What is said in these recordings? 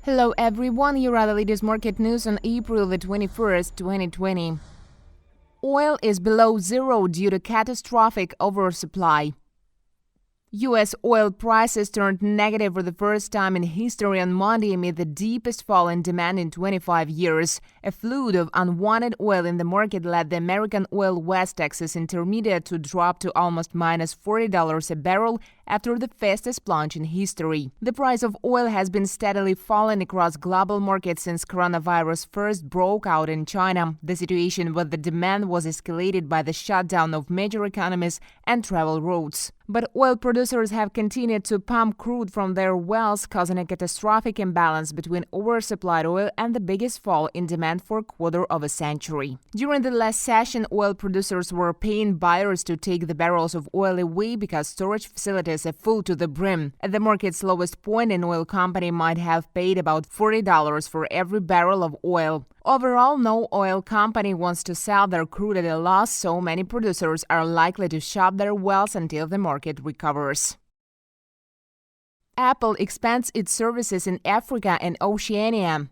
Hello everyone, here are the latest market news on April the 21st, 2020. Oil is below zero due to catastrophic oversupply. U.S. oil prices turned negative for the first time in history on Monday amid the deepest fall in demand in 25 years. A flood of unwanted oil in the market led the American Oil West Texas Intermediate to drop to almost minus $40 a barrel after the fastest plunge in history. The price of oil has been steadily falling across global markets since coronavirus first broke out in China. The situation with the demand was escalated by the shutdown of major economies and travel routes. But oil producers have continued to pump crude from their wells, causing a catastrophic imbalance between oversupplied oil and the biggest fall in demand for a quarter of a century. During the last session, oil producers were paying buyers to take the barrels of oil away because storage facilities are full to the brim. At the market's lowest point, an oil company might have paid about $40 for every barrel of oil. Overall, no oil company wants to sell their crude at a loss, so many producers are likely to shop their wells until the market recovers. Apple expands its services in Africa and Oceania.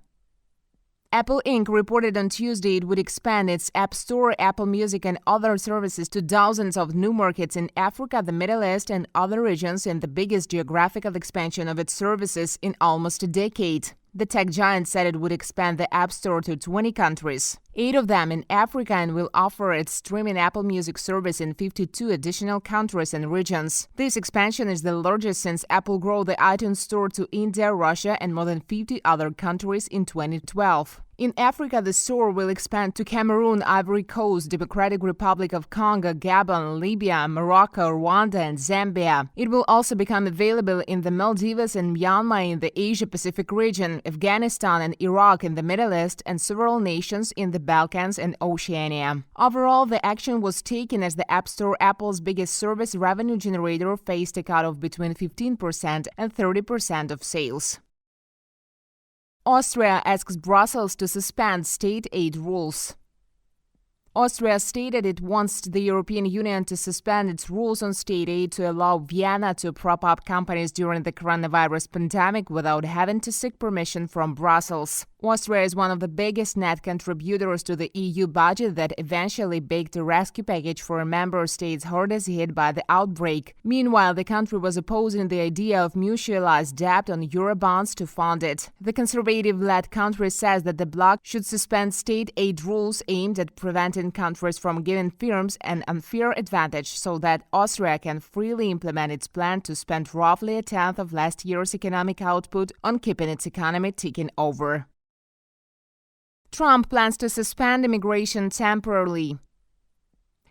Apple Inc. reported on Tuesday it would expand its App Store, Apple Music, and other services to dozens of new markets in Africa, the Middle East, and other regions in the biggest geographical expansion of its services in almost a decade. The tech giant said it would expand the App Store to 20 countries, 8 of them in Africa, and will offer its streaming Apple Music service in 52 additional countries and regions. This expansion is the largest since Apple grew the iTunes Store to India, Russia, and more than 50 other countries in 2012. In Africa, the store will expand to Cameroon, Ivory Coast, Democratic Republic of Congo, Gabon, Libya, Morocco, Rwanda, and Zambia. It will also become available in the Maldives and Myanmar in the Asia-Pacific region, Afghanistan and Iraq in the Middle East, and several nations in the Balkans and Oceania. Overall, the action was taken as the App Store, Apple's biggest service revenue generator, faced a cut of between 15% and 30% of sales. Austria asks Brussels to suspend state aid rules. Austria stated it wants the European Union to suspend its rules on state aid to allow Vienna to prop up companies during the coronavirus pandemic without having to seek permission from Brussels. Austria is one of the biggest net contributors to the EU budget that eventually baked a rescue package for member states hardest hit by the outbreak. Meanwhile, the country was opposing the idea of mutualized debt on Eurobonds to fund it. The conservative-led country says that the bloc should suspend state aid rules aimed at preventing countries from giving firms an unfair advantage so that Austria can freely implement its plan to spend roughly a tenth of last year's economic output on keeping its economy ticking over. Trump plans to suspend immigration temporarily.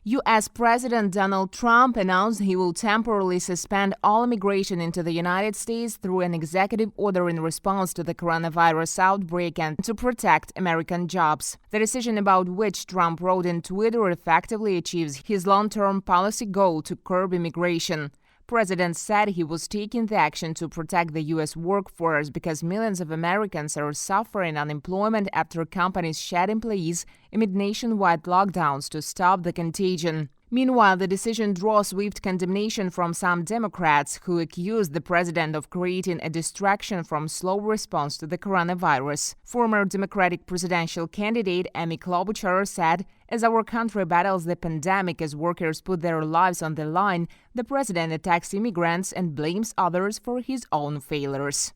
U.S. President Donald Trump announced he will temporarily suspend all immigration into the United States through an executive order in response to the coronavirus outbreak and to protect American jobs. The decision, about which Trump wrote in Twitter, effectively achieves his long-term policy goal to curb immigration. President said he was taking the action to protect the U.S. workforce because millions of Americans are suffering unemployment after companies shed employees amid nationwide lockdowns to stop the contagion. Meanwhile, the decision draws swift condemnation from some Democrats who accused the president of creating a distraction from slow response to the coronavirus. Former Democratic presidential candidate Amy Klobuchar said, "As our country battles the pandemic as workers put their lives on the line, the president attacks immigrants and blames others for his own failures."